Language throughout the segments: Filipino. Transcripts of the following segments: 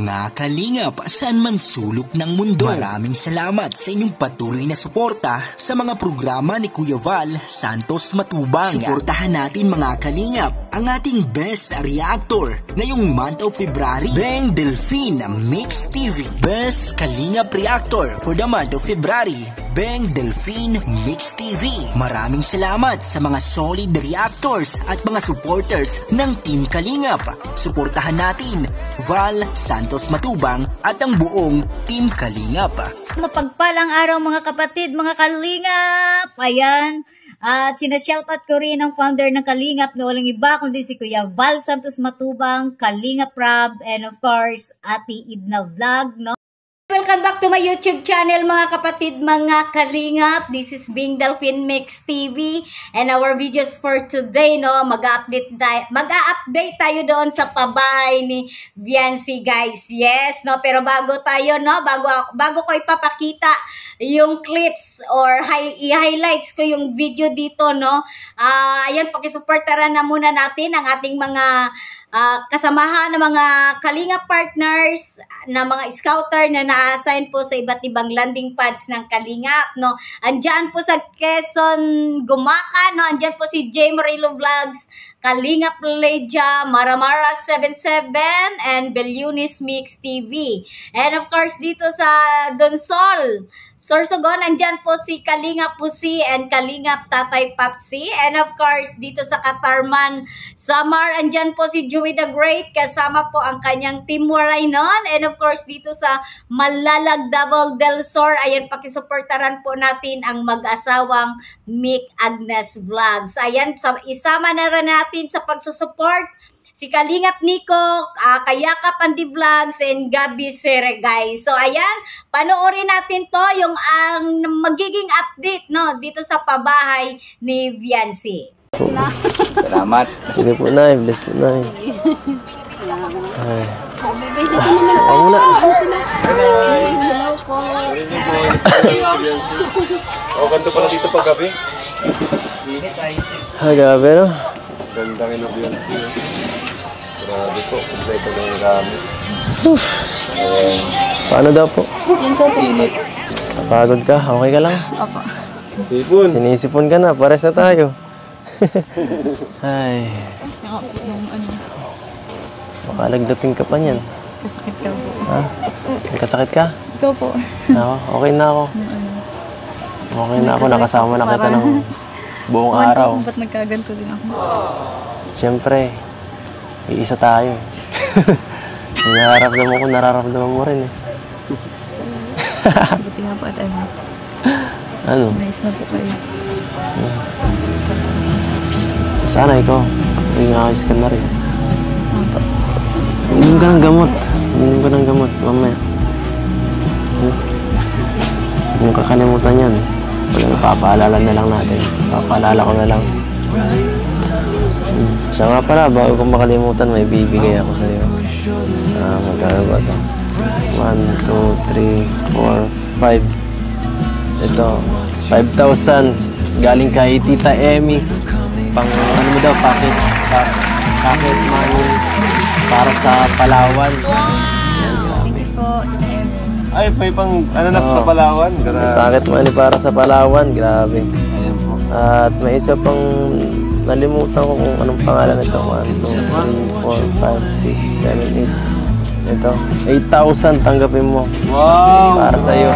Mga kalingap, saan man sulok ng mundo, maraming salamat sa inyong patuloy na suporta sa mga programa ni Kuya Val Santos Matubang. Suportahan natin mga kalingap ang ating best reactor ngayong month of February, Beng Delphine Mix TV. Best kalingap reactor for the month of February, Beng Delphine Mix TV. Maraming salamat sa mga solid reactors at mga supporters ng Team Kalingap. Suportahan natin Val Santos Matubang at ang buong Team Kalingap. Mapagpalang araw mga kapatid, mga Kalingap! Ayan, at sinashoutout ko rin ang founder ng Kalingap na walang iba kundi si Kuya Val Santos Matubang, Kalingap Rob, and of course, Ate Idna Vlog, no? Welcome back to my YouTube channel mga kapatid, mga Kalingap. This is Beng Delphine Mix TV and our videos for today, no, mag-update tayo doon sa pabahay ni Viancy, guys. Yes, no, pero bago tayo, no, bago ko ipapakita yung clips or i-highlights ko yung video dito, no. Ayan, pakisuportaran na muna natin ang ating mga kasamahan ng mga Kalingap partners na mga scouter na na-assign po sa iba't ibang landing pads ng Kalingap, no. Andyan po sa Quezon, Gumaca, no. Andyan po si J. Morillo Vlogs, Kalingap Leja, Maramara 77, and Belyunis Mix TV. And of course, dito sa Donsol, Sorsogon, andyan po si Kalingap Pusi and Kalingap Tatay Papsi. And of course, dito sa Katarman, Samar, andyan po si Joey the Great, kasama po ang kanyang Team Waray nun. And of course, dito sa Malalag, Davao del Sur, ayan, pakisuportaran po natin ang mag-asawang Mick Agnes Vlogs. Ayan, isama na rin natin sa pagsusupport si Kalingap Nico, Kayakap Andi Vlogs, and Gabi Sere, guys. So, ayan, panoorin natin to, yung ang magiging update, no, dito sa pabahay ni Viancy. Salamat. Sige po, Nay. Bless po, Nay. Ay. Ako muna. Hello po. O, ganito pala dito pag gabi. Ay, gabi, no? Gandang inubiyansi. Grabe po, kompleto na yung gamit. Paano daw po? Yan sa Init. Napagod ka? Okay ka lang? Opo. Sipon. Sinisipon ka na. Pares na tayo. Ay. Yung ano, Makalagdating ka pa niyan. kasakit ka po. Ha? May kasakit ka? Ikaw po. Ako, okay na ako. Okay na ako. Nakasama na kita ng buong araw. Ba't nagkaganto din ako? Siyempre, iisa tayo. Nararamdaman ko, nararamdaman mo rin eh. Buti nga po at ano. Ano? Nice na po kayo. Sana ikaw. May ayos ka na rin. Inom ka ng gamot. Inom ka ng gamot mamaya. Huwag ka kalimutan yan. Papaalala na lang natin. Papaalala ko na lang. Siya nga pala, bago kong makalimutan, may bibigay ako sa'yo. Magkano ba ito? 1, 2, 3, 4, 5. Ito, 5,000. Galing kay Tita Emmy. Pang, ano mo daw, packet money para sa Palawan. Thank you po. Ay, may pang ano na sa Palawan. Packet money para sa Palawan, grabe. Ayan po. At may isa pang nalimutan ko kung anong pangalan nito. 1, 2, 3, 4, 5, 6, 7, 8. Ito, 8,000 tanggapin mo. Wow! Para sa'yo.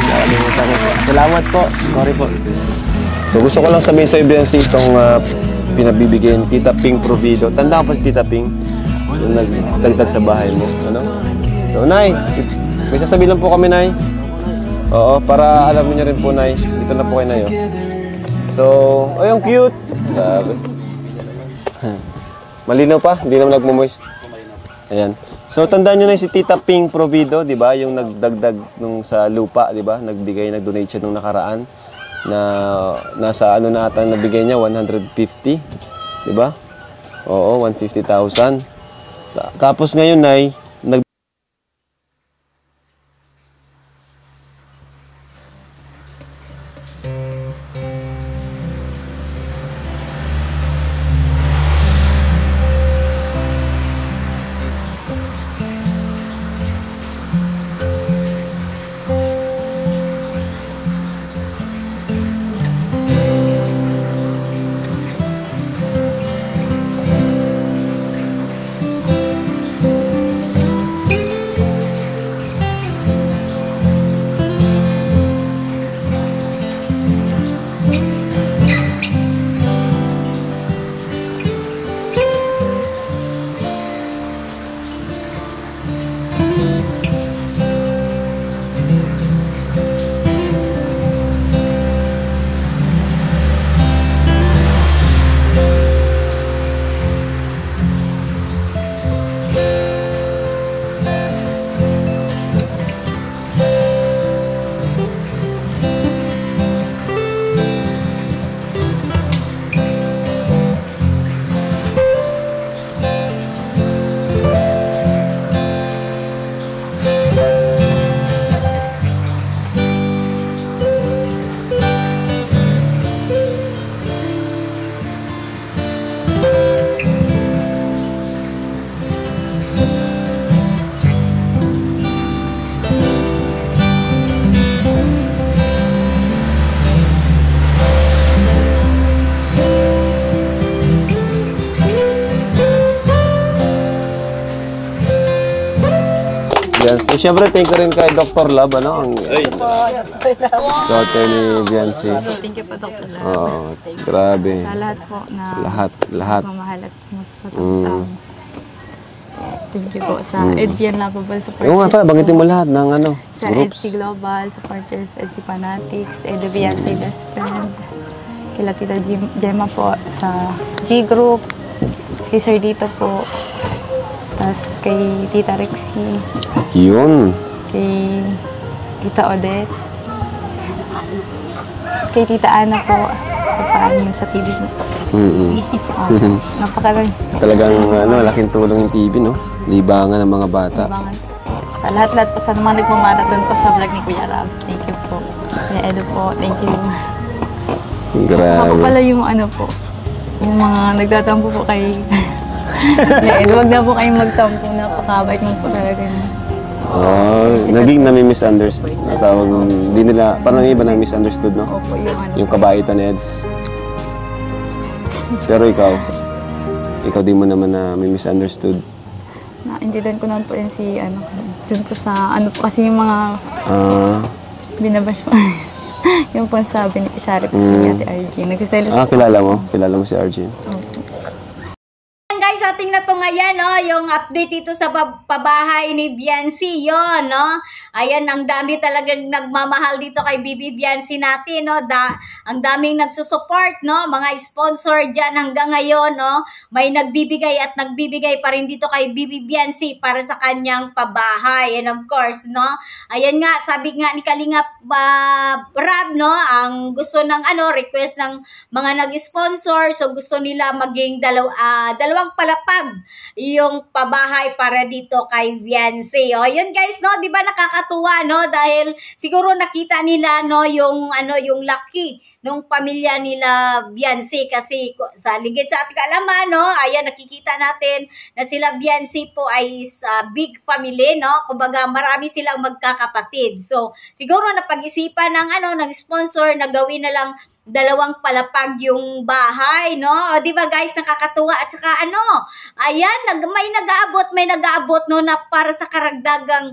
Nalimutan ko. Salamat po. Sorry po. So gusto ko lang sabihin sa Viancy itong pinabibigyan Tita Ping Provido. Tanda ko pa si Tita Ping yung nagtagtag sa bahay mo. Ano? So, Nay, may sasabihin lang po kami, Nay. Oo, para alam niyo rin po, Nay. Dito na po kayo, Nay. Oh. So, ay, ang cute. Grabe. Malinaw pa, hindi naman nagmo-moist. Ayan. So, tandaan niyo na si Tita Ping Provido, di ba? Yung nagdagdag nung sa lupa, di ba? Nag-donate siya nung nakaraan. Na nasa ano na ata nabigay niya, 150. Di ba? Oo, 150,000. Tapos ngayon, Nay, Biancy. Siyempre, thank you rin kay Dr. Love, ano? Ang scouter ni Biancy. Thank you po, Dr. Love. Oo, grabe. Sa lahat po na Lahat. mamahal at sumusuporta sa amin. Thank you po sa EDVN Lovable Supporters. Oo nga pala, banggitin mo lahat ng ano, Sa groups. EDC Global Supporters, EDC Fanatics, EDC Beyonce Best Friend, kila Tita Gemma po sa G Group, si Sir Dito po, tapos kay Tita Rexy, Yun. kay Tita Odette, kay Tita Ana po, sa paano sa TV po. Napakarami. Talagang ano, laking tulong ng TV, no? Libangan ng mga bata. Libangan. Sa lahat-lahat po sa mga nagmamarathon po sa vlog ni Kuya Rab. Thank you po. Kuya Edo po, thank you. Ako Grabe. pala yung ano po, yung mga nagtatampo po kay Kuya Edo. Huwag na po kayong magtampo, napakabait mo po talaga. Oh, naging nami-misunderstood. Natawag, hindi nila, parang iba na misunderstood, no? Opo, yung ano. Yung kabaitan ni Eds. Pero ikaw din mo naman na may misunderstood. Naintindihan ko naman po yun si ano, dun po sa ano po kasi yung mga binabash po. Yung po sabi ni Shari po si Ate RG. Nagsiselos po. Kilala mo? Kilala mo si Arjun? Opo. Guys, ating na to ngayon, no, yung update dito sa pabahay ni Biancy, yon, no. Ayan, ang dami talagang nagmamahal dito kay Bibi Biancy natin, no. Ang daming nagsusupport, no, mga sponsor dyan hanggang ngayon, no. May nagbibigay at nagbibigay pa rin dito kay Bibi Biancy para sa kanyang pabahay. And of course, no, ayan nga, sabi nga ni Kalingap Rab, no, ang gusto ng ano, request ng mga nag-sponsor, so gusto nila maging dalawang palapag yung pabahay para dito kay Biancy. O, yun guys, no, 'di ba nakakatuwa, no, dahil siguro nakita nila, no, yung ano, yung lucky nung pamilya nila Biancy kasi sa ligid sa ating kaalaman, no, ayan nakikita natin na sila Biancy po ay big family, no. Kumbaga marami silang magkakapatid. So, siguro napag-isipan ng ano, ng sponsor na gawin na lang dalawang palapag yung bahay, no? O, di ba guys, nakakatuwa. At saka ano, ayan, may nag-aabot, no, na para sa karagdagang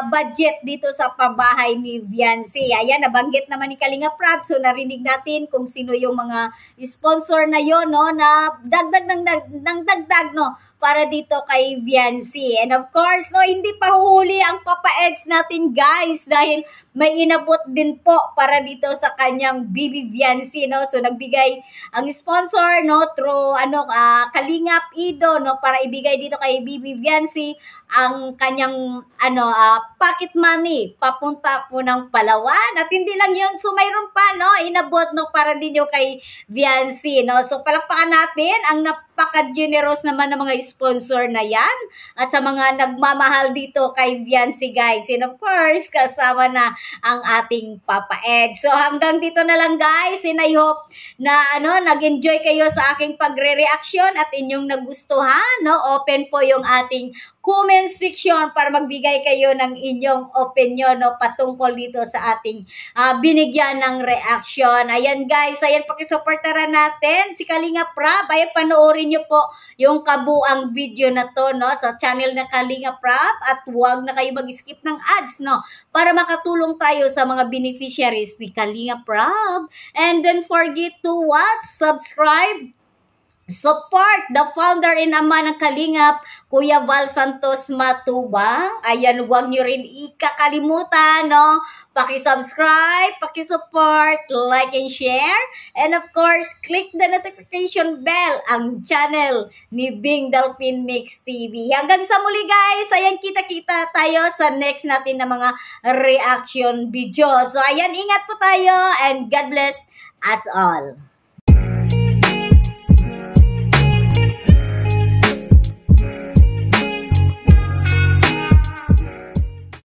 budget dito sa pabahay ni Biancy. Ayan, nabanggit naman ni Kalinga Prab, so narinig natin kung sino yung mga sponsor na yon, no, na dagdag, no, para dito kay Biancy. And of course, no, hindi pa huhuli ang Papa Eds natin, guys, dahil may inabot din po para dito sa kanyang Bibi Biancy, no. So nagbigay ang sponsor, no, through ano, Kalingap Ido, no, para ibigay dito kay Bibi Biancy ang kanyang ano, pocket money papunta po ng Palawan. At hindi lang yun, so mayroon pa, no, inabot, no, para din yung kay Biancy, no. So palakpakan natin ang napaka-generous naman ng mga sponsor na yan at sa mga nagmamahal dito kay Biancy, guys. And of course, kasama na ang ating Papa Ed. So hanggang dito na lang, guys, and I hope na ano, nag-enjoy kayo sa aking pagre-reaction at inyong nagustuhan, no. Open po yung ating comment section para magbigay kayo ng inyong opinion, no, patungkol dito sa ating binigyan ng reaction. Ayan guys, ayan, pakisuportaran natin si Kalinga Prab. Ayan, panoorin nyo po yung kabuang video na to, no, sa channel na Kalinga Prab, at huwag na kayo mag-skip ng ads, no, para makatulong tayo sa mga beneficiaries ni Kalinga Prab. And don't forget to subscribe, support the founder and ama ng Kalingap, Kuya Val Santos Matubang. Ayan, huwag nyo rin ikakalimutan, no, paki-subscribe, paki-support, like and share, and of course, click the notification bell, ang channel ni Bing Dolphin Mix TV. Hanggang sa muli, guys, ayan, kita-kita tayo sa next natin na mga reaction video. So ayan, ingat po tayo and God bless us all.